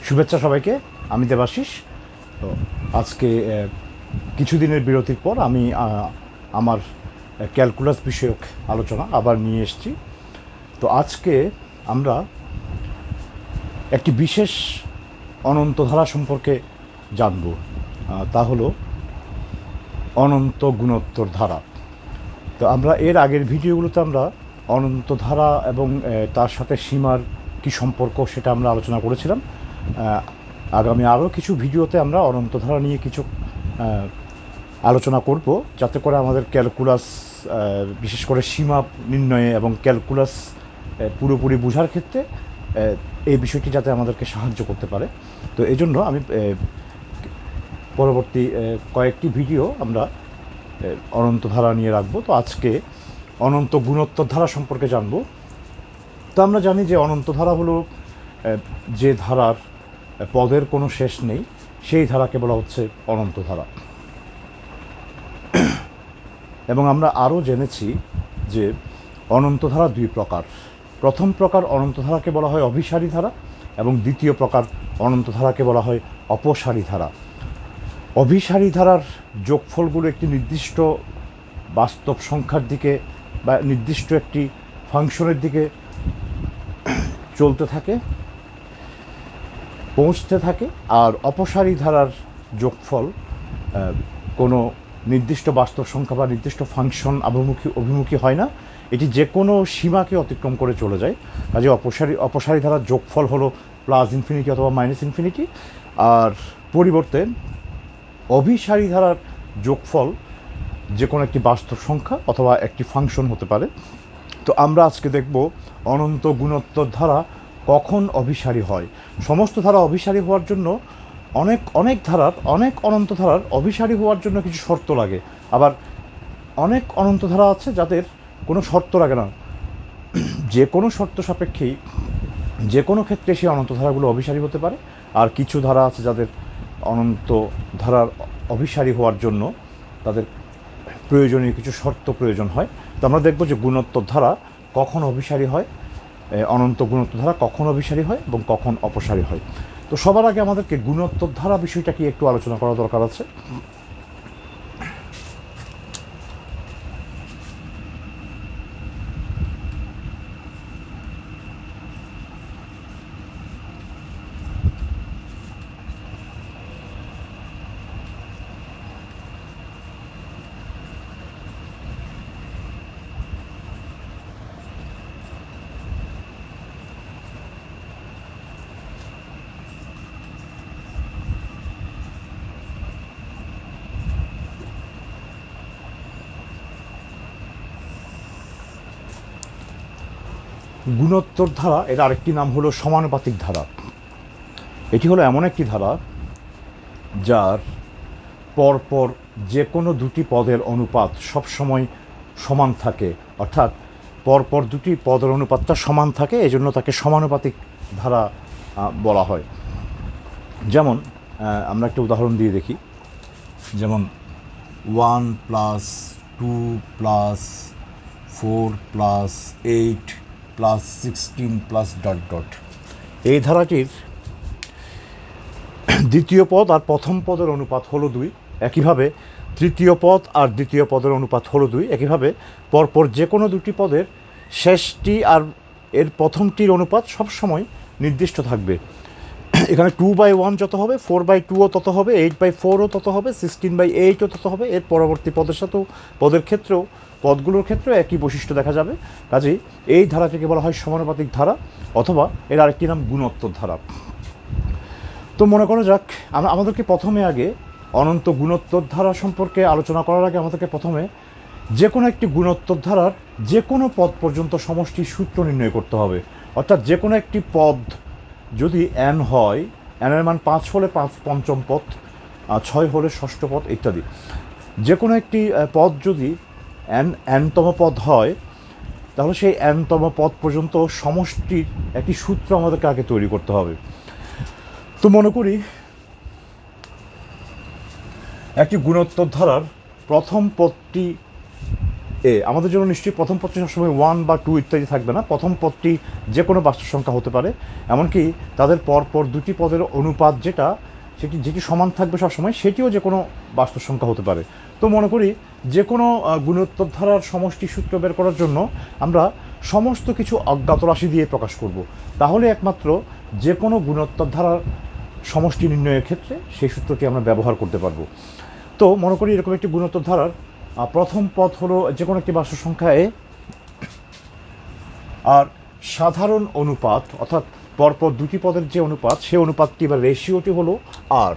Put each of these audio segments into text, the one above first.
শুভেচ্ছা সবাইকে। আমি দেবাশিস। তো আজকে কিছুদিনের বিরতির পর আমি আমার ক্যালকুলাস বিষয়ক আলোচনা আবার নিয়ে এসেছি। তো আজকে আমরা একটি বিশেষ অনন্ত ধারা সম্পর্কে জানব। তা হলো অনন্ত গুণোত্তর ধারা। তো আমরা এর আগের ভিডিওগুলোতে আমরা অনন্ত ধারা এবং তার সাথে সীমার কি সম্পর্ক সেটা আমরা আলোচনা করেছিলাম। আগামী আরও কিছু ভিডিওতে আমরা অনন্ত ধারা নিয়ে কিছু আলোচনা করব, যাতে করে আমাদের ক্যালকুলাস, বিশেষ করে সীমা নির্ণয়ে এবং ক্যালকুলাস পুরোপুরি বোঝার ক্ষেত্রে এই বিষয়টি যাতে আমাদেরকে সাহায্য করতে পারে। তো এই জন্য আমি পরবর্তী কয়েকটি ভিডিও আমরা অনন্ত ধারা নিয়ে রাখবো। তো আজকে অনন্ত গুণোত্তর ধারা সম্পর্কে জানব। তো আমরা জানি যে অনন্ত ধারা হলো যে ধারার পদের কোনো শেষ নেই, সেই ধারাকে বলা হচ্ছে অনন্ত ধারা। এবং আমরা আরও জেনেছি যে অনন্ত ধারা দুই প্রকার। প্রথম প্রকার অনন্ত ধারাকে বলা হয় অভিসারী ধারা এবং দ্বিতীয় প্রকার অনন্ত ধারাকে বলা হয় অপসারী ধারা। অভিসারী ধারার যোগফলগুলো একটি নির্দিষ্ট বাস্তব সংখ্যার দিকে বা নির্দিষ্ট একটি ফাংশনের দিকে চলতে থাকে, পৌঁছতে থাকে। আর অপসারী ধারার যোগফল কোনো নির্দিষ্ট বাস্তব সংখ্যা বা নির্দিষ্ট ফাংশন অভিমুখী হয় না, এটি যে কোনো সীমাকে অতিক্রম করে চলে যায়। কাজে অপসারী ধারার যোগফল হলো প্লাস ইনফিনিটি অথবা মাইনাস ইনফিনিটি। আর পরিবর্তে অভিসারী ধারার যোগফল যে কোনো একটি বাস্তব সংখ্যা অথবা একটি ফাংশন হতে পারে। তো আমরা আজকে দেখব অনন্ত গুণোত্তর ধারা কখন অভিসারী হয়। সমস্ত ধারা অভিসারী হওয়ার জন্য অনেক অনন্ত ধারার অভিসারী হওয়ার জন্য কিছু শর্ত লাগে। আবার অনেক অনন্ত ধারা আছে যাদের কোনো শর্ত লাগে না, যে কোনো শর্ত সাপেক্ষেই যে কোনো ক্ষেত্রে সেই অনন্ত ধারাগুলো অভিসারী হতে পারে। আর কিছু ধারা আছে যাদের অনন্ত ধারার অভিসারী হওয়ার জন্য তাদের প্রয়োজনীয় কিছু শর্ত প্রয়োজন হয়। তো আমরা দেখব যে গুণোত্তর ধারা কখন অভিসারী হয়, অনন্ত গুণোত্তর ধারা কখন অভিসারী হয় এবং কখন অপসারী হয়। তো সবার আগে আমাদেরকে গুণোত্তর ধারা বিষয়টা কি একটু আলোচনা করা দরকার আছে। গুণোত্তর ধারা এর আরেকটি নাম হলো সমানুপাতিক ধারা। এটি হলো এমন একটি ধারা যার পরপর যে কোনো দুটি পদের অনুপাত সবসময় সমান থাকে, অর্থাৎ পরপর দুটি পদের অনুপাতটা সমান থাকে, এজন্য তাকে সমানুপাতিক ধারা বলা হয়। যেমন আমরা একটা উদাহরণ দিয়ে দেখি, যেমন 1 + 2 + 4 + 8 + 16 +... এই ধারাটির দ্বিতীয় পদ আর প্রথম পদের অনুপাত হলো 2। একইভাবে তৃতীয় পদ আর দ্বিতীয় পদের অনুপাত হলো 2। একইভাবে পরপর যে কোনো দুটি পদের শেষটি আর এর প্রথমটির অনুপাত সবসময় নির্দিষ্ট থাকবে। এখানে 2/1 যত হবে, 4/2ও তত হবে, 8/4ও তত হবে, 16/8ও তত হবে। এর পরবর্তী পদের সাথেও পদগুলোর ক্ষেত্রেও একই বৈশিষ্ট্য দেখা যাবে। কাজেই এই ধারাটিকে বলা হয় সমানুপাতিক ধারা, অথবা এর আরেকটি নাম গুণোত্তর ধারা। তো মনে করা যাক, আমাদেরকে প্রথমে আগে অনন্ত গুণোত্তর ধারা সম্পর্কে আলোচনা করার আগে আমাদেরকে প্রথমে যে কোনো একটি গুণোত্তর ধারার যে কোনো পদ পর্যন্ত সমষ্টির সূত্র নির্ণয় করতে হবে। অর্থাৎ যে কোনো একটি পদ যদি n হয়, n এর মান 5 হলে পঞ্চম পদ, 6 হলে ষষ্ঠ পদ ইত্যাদি। যে কোনো একটি পদ যদি nতম পদ হয়, তাহলে সেই nতম পদ পর্যন্ত সমষ্টির একটি সূত্র আমাদেরকে আগে তৈরি করতে হবে। তো মনে করি একটি গুণোত্তর ধারার প্রথম পদটি আমাদের জন্য নিশ্চয়ই প্রথম পদটি সবসময় 1 বা 2 ইত্যাদি থাকবে না। প্রথম পদটি যে কোনো বাস্তব সংখ্যা হতে পারে, এমনকি তাদের পরপর দুটি পদের অনুপাত যেটি সমান থাকবে সবসময়, সেটিও যে কোনো বাস্তব সংখ্যা হতে পারে। তো মনে করি যে কোনো গুণোত্তর ধারার সমষ্টি সূত্র বের করার জন্য আমরা সমস্ত কিছু অজ্ঞাত রাশি দিয়ে প্রকাশ করব। তাহলে একমাত্র যে কোনো গুণোত্তর ধারার সমষ্টি নির্ণয়ের ক্ষেত্রে সেই সূত্রটি আমরা ব্যবহার করতে পারবো। তো মনে করি এরকম একটি গুণোত্তর ধারার প্রথম পদ হলো যে কোনো একটি বাস্তব সংখ্যা এ, আর সাধারণ অনুপাত অর্থাৎ পরপর দুটি পদের যে অনুপাত, সেই অনুপাতটি বা রেশিওটি হলো আর।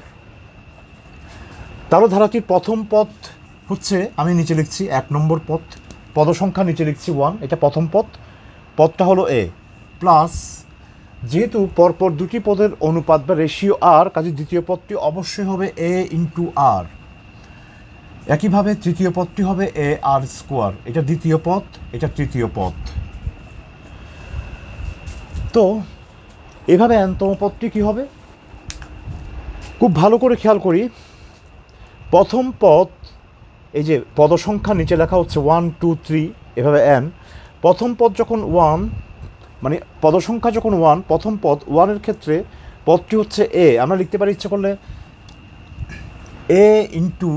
তারও ধারাটির প্রথম পদ হচ্ছে, আমি নিচে লিখছি 1 নম্বর পদ, পদসংখ্যা নিচে লিখছি 1, এটা প্রথম পদটা হলো এ, প্লাস যেহেতু পরপর দুটি পদের অনুপাত বা রেশিও আর, কাজে দ্বিতীয় পদটি অবশ্যই হবে এ ইন্টু আর। একইভাবে তৃতীয় পদটি হবে এ আর স্কোয়ার, এটা দ্বিতীয় পদ, এটা তৃতীয় পদ। তো এভাবে nতম পদটি কী হবে, খুব ভালো করে খেয়াল করি। প্রথম পদ, এই যে পদসংখ্যা নিচে লেখা হচ্ছে 1 2 3 এভাবে n, প্রথম পদ যখন 1, মানে পদসংখ্যা যখন 1, প্রথম পদ 1-এর ক্ষেত্রে পদটি হচ্ছে এ, আমরা লিখতে পারি ইচ্ছে করলে এ ইন্টু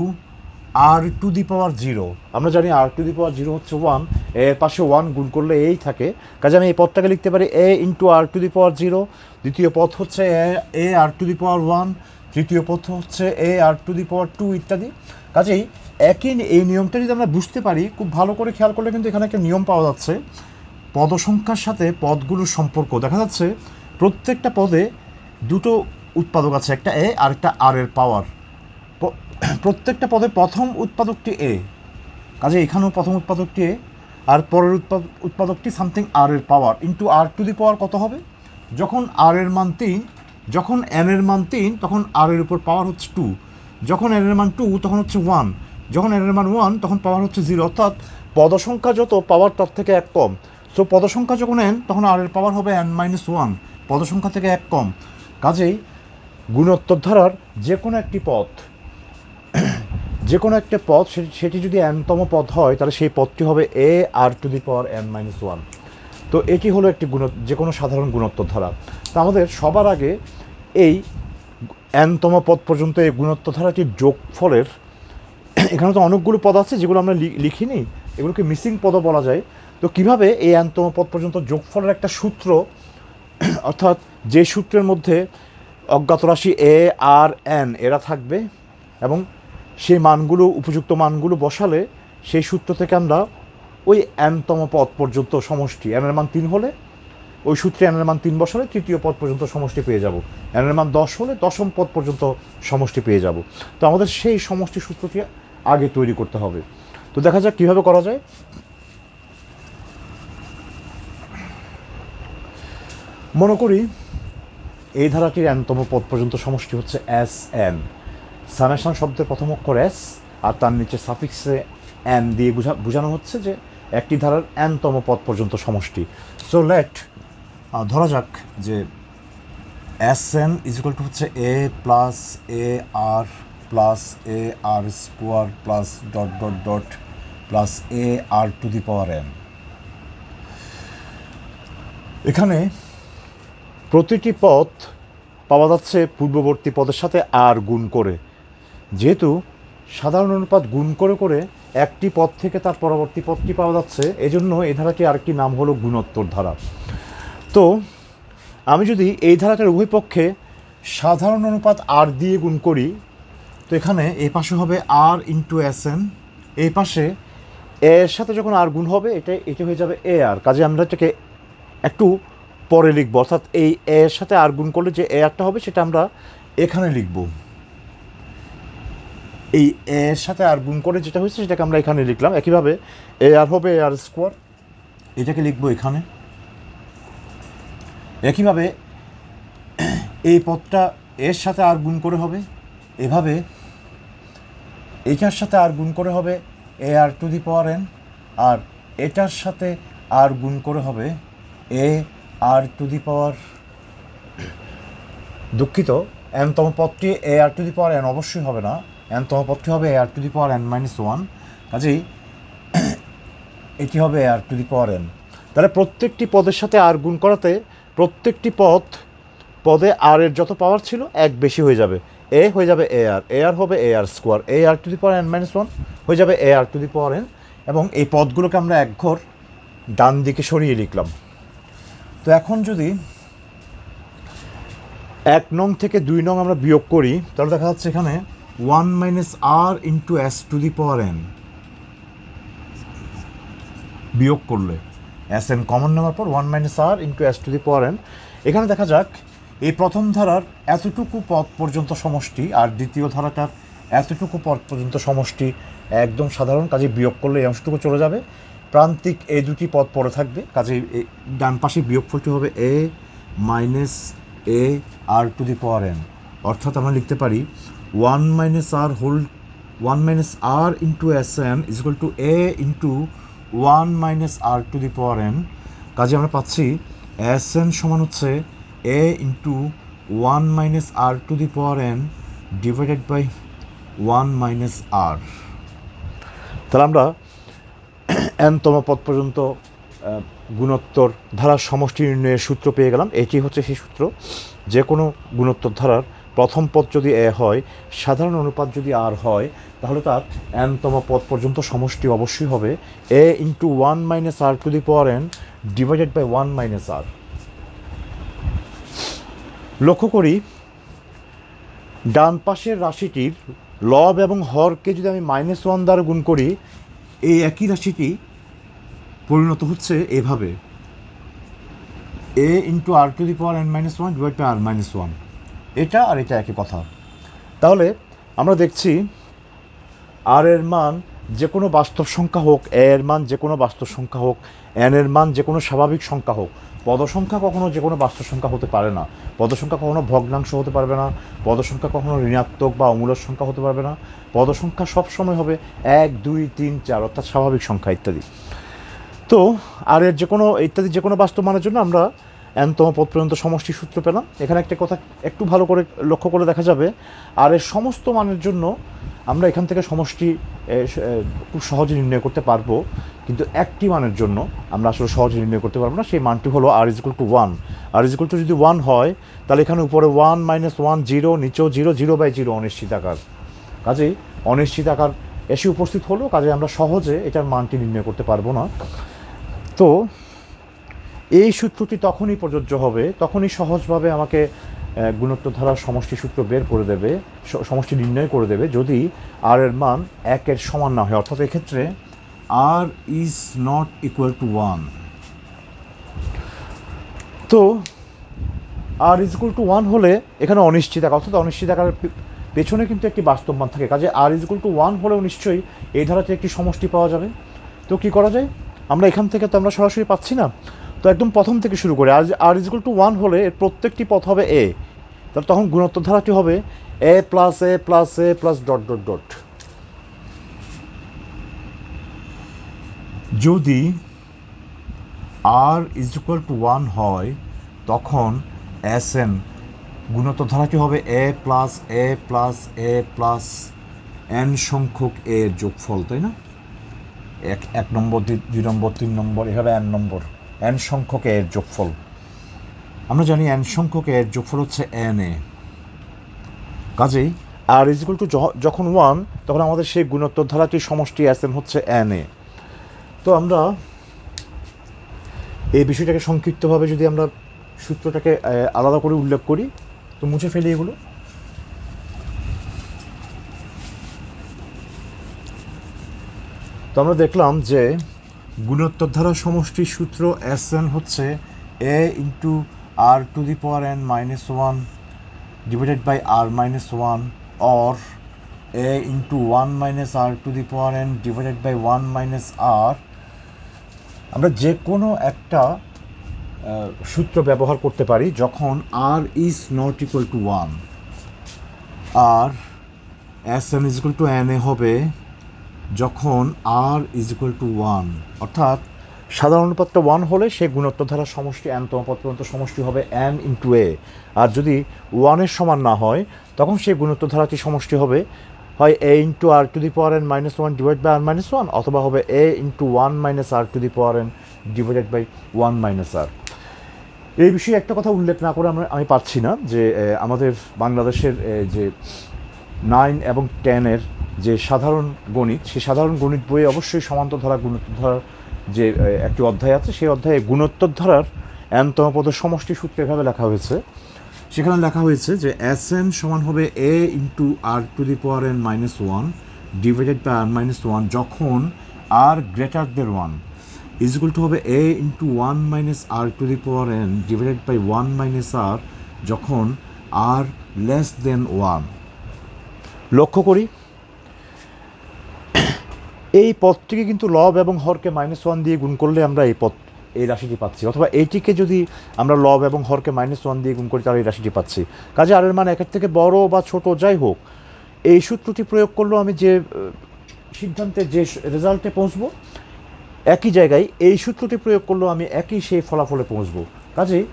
আর টু দি পাওয়ার 0। আমরা জানি আর টু দি পাওয়ার 0 হচ্ছে 1, এর পাশে 1 গুণ করলে এই থাকে, কাজে আমি এই পদটাকে লিখতে পারি এ ইন্টু আর টু দি পাওয়ার 0। দ্বিতীয় পদ হচ্ছে এ আর টু দি পাওয়ার 1, তৃতীয় পদ হচ্ছে এ আর টু দি পাওয়ার 2 ইত্যাদি। কাজেই এই নিয়মটা যদি আমরা বুঝতে পারি, খুব ভালো করে খেয়াল করলে কিন্তু এখানে একটা নিয়ম পাওয়া যাচ্ছে। পদসংখ্যার সাথে পদগুলোর সম্পর্ক দেখা যাচ্ছে, প্রত্যেকটা পদে দুটো উৎপাদক আছে, একটা এ আর একটা আর এর পাওয়ার। প্রত্যেকটা পদের প্রথম উৎপাদকটি এ, কাজে এখানেও প্রথম উৎপাদকটি এ, আর পরের উৎপাদকটি সামথিং আর এর পাওয়ার ইন্টু আর টু দি পাওয়ার কত হবে, যখন আর এর মান 3, যখন এন এর মান 3 তখন আর এর উপর পাওয়ার হচ্ছে 2, যখন এন এর মান 2 তখন হচ্ছে 1, যখন এন এর মান 1 তখন পাওয়ার হচ্ছে 0, অর্থাৎ পদসংখ্যা যত পাওয়ার তার থেকে 1 কম। সো পদসংখ্যা যখন এন তখন আর এর পাওয়ার হবে n-1, পদসংখ্যা থেকে 1 কম। কাজেই গুণোত্তর ধারার যে কোনো একটি পদ, যে কোনো একটা পদ সেটি যদি nতম পদ হয়, তাহলে সেই পদটি হবে a r to the power n-1। তো এটি হলো একটি যে কোনো সাধারণ গুণোত্তর ধারা। তো আমাদের সবার আগে এই nতম পদ পর্যন্ত এই গুণোত্তর ধারাটির যোগফলের, এখানে তো অনেকগুলো পদ আছে যেগুলো আমরা লিখিনি, এগুলোকে মিসিং পদও বলা যায়। তো কিভাবে এই nতম পদ পর্যন্ত যোগফলের একটা সূত্র, অর্থাৎ যে সূত্রের মধ্যে অজ্ঞাত রাশি এ আর এন এরা থাকবে, এবং সেই মানগুলো, উপযুক্ত মানগুলো বসালে সেই সূত্র থেকে আমরা ওই nতম পদ পর্যন্ত সমষ্টি, n এর মান 3 হলে ওই সূত্রে n এর মান 3 বসালে তৃতীয় পদ পর্যন্ত সমষ্টি পেয়ে যাব, n এর মান 10 হলে দশম পদ পর্যন্ত সমষ্টি পেয়ে যাব। তো আমাদের সেই সমষ্টি সূত্রটি আগে তৈরি করতে হবে। তো দেখা যাক কীভাবে করা যায়। মনে করি এই ধারাটির nতম পদ পর্যন্ত সমষ্টি হচ্ছে এস এন। সামেশন শব্দের প্রথম অক্ষর এস আর তার নিচে সাফিক্সে এন দিয়ে বোঝানো হচ্ছে যে একটি ধারার nতম পদ পর্যন্ত সমষ্টি। সো ধরা যাক যে S n is equal to হচ্ছে a plus a r square plus dot dot dot plus a r to the power n. এখানে প্রতিটি পদ পাওয়া যাচ্ছে পূর্ববর্তী পদের সাথে আর গুণ করে, যেহেতু সাধারণ অনুপাত গুণ করে করে একটি পদ থেকে তার পরবর্তী পদটি পাওয়া যাচ্ছে, এজন্য এই ধারাটি আরেকটি নাম হলো গুণোত্তর ধারা। তো আমি যদি এই ধারাটার উভয় পক্ষে সাধারণ অনুপাত আর দিয়ে গুণ করি, তো এখানে এই পাশে হবে আর ইন্টু এস এন, এই পাশে এর সাথে যখন আর গুণ হবে এটা হয়ে যাবে এ আর। কাজে আমরা এটাকে একটু পরে লিখবো, অর্থাৎ এই এর সাথে আর গুণ করলে যে এ আরটা হবে সেটা আমরা এখানে লিখব। এই এর সাথে আর গুণ করে যেটা হয়েছে সেটাকে আমরা এখানে লিখলাম। একইভাবে এ আর হবে এ আর স্কোয়ার, এটাকে লিখবো এখানে। একইভাবে এই পদটা এর সাথে আর গুণ করে হবে, এভাবে এইটার সাথে আর গুণ করে হবে a r to the power N, আর এটার সাথে আর গুণ করে হবে এ আর টু দি পাওয়ার, দুঃখিত, nতম পদটি এ r to the power N অবশ্যই হবে না, nতম পদটি হবে a r to the power n-1। কাজেই এটি হবে আর টু দি পাওয়ার এন। তাহলে প্রত্যেকটি পদের সাথে আর গুণ করাতে প্রত্যেকটি পদে আর এর যত পাওয়ার ছিল এক বেশি হয়ে যাবে, এ হয়ে যাবে এ আর হবে a r square, a r to the power n minus one হয়ে যাবে a r to the power N. এবং এই পদগুলোকে আমরা এক ঘর ডান দিকে সরিয়ে লিখলাম। তো এখন যদি 1 নং থেকে 2 নং আমরা বিয়োগ করি তাহলে দেখা যাচ্ছে এখানে 1 minus r into s to the power n বিয়োগ করলে এস এন কমন নেওয়ার পর 1 minus r into s to the power n. এখানে দেখা যাক এই প্রথম ধারার এতটুকু পদ পর্যন্ত সমষ্টি আর দ্বিতীয় ধারাটার এতটুকু পদ পর্যন্ত সমষ্টি একদম সাধারণ, কাজে বিয়োগ করলে এই অংশটুকু চলে যাবে, প্রান্তিক এই দুটি পদ পড়ে থাকবে, কাজে ডান পাশে বিয়োগফলটি হবে a minus a r to the power n. অর্থাৎ আমরা লিখতে পারি 1 minus r into S n is equal to a into 1 minus r to the power n. কাজে আমরা পাচ্ছি এস এন সমান হচ্ছে a into 1 minus r to the power n divided by 1 minus r. তাহলে আমরা এনতম পদ পর্যন্ত গুণোত্তর ধারার সমষ্টি নির্ণয়ের সূত্র পেয়ে গেলাম। এটি হচ্ছে সেই সূত্র, যে কোনো গুণোত্তর ধারার প্রথম পদ যদি এ হয়, সাধারণ অনুপাত যদি আর হয়, তাহলে তার এনতম পদ পর্যন্ত সমষ্টি অবশ্যই হবে a into 1 minus r to the power n divided by 1 minus r. লক্ষ্য করি ডান পাশের রাশিটির লব এবং হরকে যদি আমি -1 দ্বারা গুণ করি, এই একই রাশিটি পরিণত হচ্ছে এভাবে a into r to the power n minus one divide by r minus one. এটা আর এটা একই কথা। তাহলে আমরা দেখছি আর এর মান যে কোনো বাস্তব সংখ্যা হোক, এ এর মান যে কোনো বাস্তব সংখ্যা হোক, এন এর মান যে কোনো স্বাভাবিক সংখ্যা হোক, পদসংখ্যা কখনো যে কোনো বাস্তব সংখ্যা হতে পারে না, পদসংখ্যা কখনো ভগ্নাংশ হতে পারবে না, পদসংখ্যা কখনো ঋণাত্মক বা অমূলক সংখ্যা হতে পারবে না, পদসংখ্যা সবসময় হবে 1 2 3 4 অর্থাৎ স্বাভাবিক সংখ্যা ইত্যাদি। তো আর এর যে কোনো ইত্যাদি যে কোনো বাস্তব মানের জন্য আমরা এনতম পদ পর্যন্ত সমষ্টি সূত্র পেলাম। এখানে একটা কথা একটু ভালো করে লক্ষ্য করে দেখা যাবে, আর এর সমস্ত মানের জন্য আমরা এখান থেকে সমষ্টি খুব সহজে নির্ণয় করতে পারবো, কিন্তু একটি মানের জন্য আমরা আসলে সহজে নির্ণয় করতে পারবো না। সেই মানটি হলো r is equal to 1। R is equal to যদি 1 হয় তাহলে এখানে উপরে 1 মাইনাস 1 0, নিচেও 0, 0/0 অনিশ্চিত আকার। কাজেই অনিশ্চিত আকার এসে উপস্থিত হলো, কাজে আমরা সহজে এটার মানটি নির্ণয় করতে পারবো না। তো এই সূত্রটি তখনই প্রযোজ্য হবে, তখনই সহজভাবে আমাকে গুণোত্তর ধারার সমষ্টি সূত্র বের করে দেবে, সমষ্টি নির্ণয় করে দেবে, যদি আর এর মান 1-এর সমান না হয়, অর্থাৎ এক্ষেত্রে আর ইজ নট ইকুয়াল টু 1। তো আর ইজ ইকুয়াল টু 1 হলে এখানে অনিশ্চিত আকার, অর্থাৎ অনিশ্চিত আকারের পেছনে কিন্তু একটি বাস্তব মান থাকে, কাজে আর ইজ ইকুয়াল টু 1 হলেও নিশ্চয়ই এই ধারাতে একটি সমষ্টি পাওয়া যাবে। তো কি করা যায়, আমরা এখান থেকে তো আমরা সরাসরি পাচ্ছি না, তো একদম প্রথম থেকে শুরু করে আর ইজ ইকুয়াল টু 1 হলে এর প্রত্যেকটি পথ হবে এ, তাহলে তখন গুণোত্তর ধারাটি হবে এ প্লাস এ প্লাস এ প্লাস ডট ডট ডট। যদি আর ইজ ইকুয়াল টু 1 হয় তখন এস এন গুণোত্তর ধারাটি হবে এ প্লাস এ প্লাস এ প্লাস এন সংখ্যক এর যোগফল, তাই না? 1 নম্বর 2 নম্বর 3 নম্বর এভাবে এন সংখ্যক এর যোগফল। আমরা জানি এন সংখ্যক এর যোগফল হচ্ছে এন এ। কাজেই আর ইজ ইকুয়াল টু যখন 1 তখন আমাদের সেই গুণোত্তর ধারাটির সমষ্টি এস এন হচ্ছে এন এ। তো আমরা এই বিষয়টাকে সংক্ষিপ্তভাবে যদি আমরা সূত্রটাকে আলাদা করে উল্লেখ করি, তো মুছে ফেলি এগুলো। তো আমরা দেখলাম যে গুণোত্তর ধারা সমষ্টির সূত্র এস এন হচ্ছে a into r to the power n minus 1 divided by r minus 1 or a into 1 minus r to the power n divided by 1 minus r. আমরা যে কোনো একটা সূত্র ব্যবহার করতে পারি যখন r is not equal to 1, আর S n is equal to n a হবে যখন আর ইজ ইকুয়াল টু 1, অর্থাৎ সাধারণ অনুপাতটা 1 হলে সেই গুণোত্তর ধারার সমষ্টি এনতম পদ পর্যন্ত সমষ্টি হবে এন ইন্টু এ, আর যদি 1-এর সমান না হয় তখন সেই গুণোত্তর ধারাটির সমষ্টি হবে হয় a into r to the power n minus one divide by r minus one, অথবা হবে a into one minus r to the power n divided by one minus r. এই বিষয়ে একটা কথা উল্লেখ না করে আমি পারছি না যে আমাদের বাংলাদেশের যে 9 এবং 10-এর যে সাধারণ গণিত, সেই সাধারণ গণিত বইয়ে অবশ্যই সমান্তর গুণোত্তর যে একটি অধ্যায় আছে, সেই অধ্যায়ে গুণোত্তর ধারার এনতম পদের সমষ্টি সূত্র এভাবে লেখা হয়েছে। সেখানে লেখা হয়েছে যে এস এন সমান হবে a into r to the power n minus one divided by r minus one যখন r greater than one, is equal to হবে a into one minus r to the power n divided by one minus r যখন r less than one. লক্ষ্য করি এই পদটিকে কিন্তু লব এবং হরকে minus one দিয়ে গুণ করলে আমরা এই রাশিটি পাচ্ছি, অথবা এইটিকে যদি আমরা লব এবং হরকে মাইনাস ওয়ান দিয়ে গুণ করি তাহলে এই রাশিটি পাচ্ছি। কাজে আর এর মান একের থেকে বড় বা ছোট যাই হোক, এই সূত্রটি প্রয়োগ করলেও আমি যে সিদ্ধান্তে যে রেজাল্টে পৌঁছবো, একই জায়গায় এই সূত্রটি প্রয়োগ করলেও আমি একই সেই ফলাফলে পৌঁছবো। কাজেই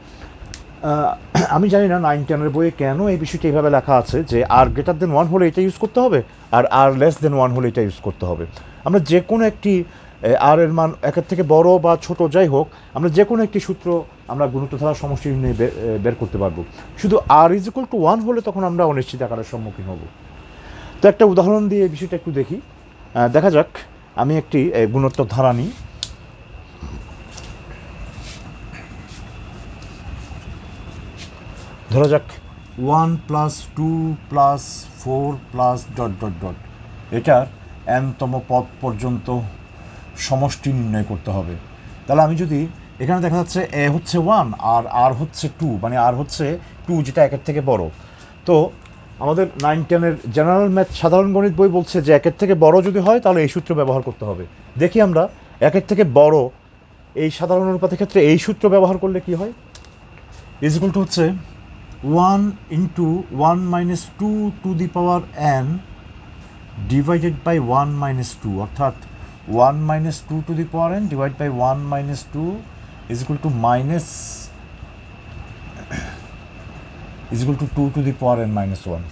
আমি জানি না 9-10-এর বইয়ে কেন এই বিষয়টি এইভাবে লেখা আছে যে আর গ্রেটার দেন ওয়ান হলে এটা ইউজ করতে হবে, আর আর লেস দেন ওয়ান হলে এটা ইউজ করতে হবে। আমরা যে কোনো একটি আর এর মান একের থেকে বড় বা ছোট যাই হোক, আমরা যে কোনো একটি সূত্র আমরা গুণোত্তর ধারার সমষ্টি নিয়ে বের করতে পারবো। শুধু আর ইজ ইকুয়াল টু ওয়ান হলে তখন আমরা অনিশ্চিত আকারের সম্মুখীন হব। তো একটা উদাহরণ দিয়ে এই বিষয়টা একটু দেখি। দেখা যাক, আমি একটি গুণোত্তর ধারা নিই। ধরা যাক 1 plus 2 plus 4 plus dot dot dot, এটার এনতম পদ পর্যন্ত সমষ্টি নির্ণয় করতে হবে। তাহলে আমি যদি এখানে দেখা যাচ্ছে এ হচ্ছে 1 আর আর হচ্ছে 2, মানে আর হচ্ছে 2 যেটা একের থেকে বড়। তো আমাদের 9-10-এর জেনারেল ম্যাথ সাধারণ গণিত বই বলছে যে একের থেকে বড় যদি হয় তাহলে এই সূত্র ব্যবহার করতে হবে। দেখি আমরা একের থেকে বড় এই সাধারণ অনুপাতের ক্ষেত্রে এই সূত্র ব্যবহার করলে কি হয়। ইজ ইকুয়াল টু হচ্ছে 1 into 1 minus 2 to the power n divided by 1 minus 2, অর্থাৎ 1 minus 2 to the power n divide by 1 minus 2 is equal to minus is equal to 2 to the power n minus 1।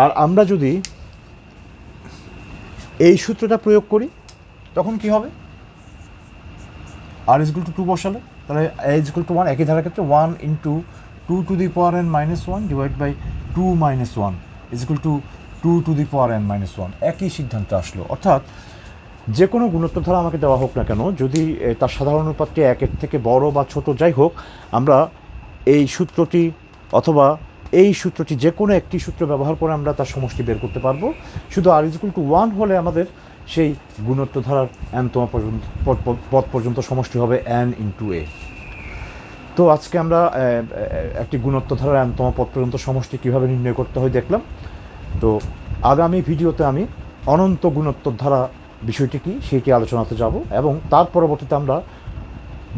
আর আমরা যদি এই সূত্রটা প্রয়োগ করি তখন কি হবে, আর ইজ ইকুয়াল টু 2 বসালে তাহলে a ইজ ইকুয়াল টু 1, একই ধারার ক্ষেত্রে 1 into 2 to the power n minus 1 divide by 2 minus 1 is equal to 2 to the power n minus 1। একই সিদ্ধান্ত আসলো। অর্থাৎ যে কোনো গুণোত্তর ধারা আমাকে দেওয়া হোক না কেন, যদি তার সাধারণ অনুপাতটি একের থেকে বড় বা ছোট যাই হোক, আমরা এই সূত্রটি অথবা এই সূত্রটি যে কোনো একটি সূত্র ব্যবহার করে আমরা তার সমষ্টি বের করতে পারবো। শুধু আর ইজ ইকুয়াল টু 1 হলে আমাদের সেই গুণোত্তর ধারার এনতম পদ পর্যন্ত সমষ্টি হবে n ইন্টু a। তো আজকে আমরা একটি গুণোত্তর ধারার এনতম পদ পর্যন্ত সমষ্টি কীভাবে নির্ণয় করতে হয় দেখলাম। তো আগামী ভিডিওতে আমি অনন্ত গুণোত্তর ধারা বিষয়টি কী সেইটি আলোচনাতে যাব, এবং তার পরবর্তীতে আমরা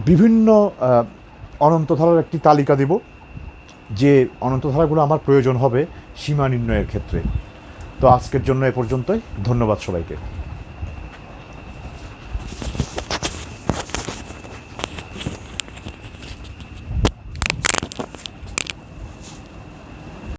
বিভিন্ন অনন্ত ধারার একটি তালিকা দেব, যে অনন্ত ধারাগুলো আমার প্রয়োজন হবে সীমা নির্ণয়ের ক্ষেত্রে। তো আজকের জন্য এ পর্যন্তই। ধন্যবাদ সবাইকে।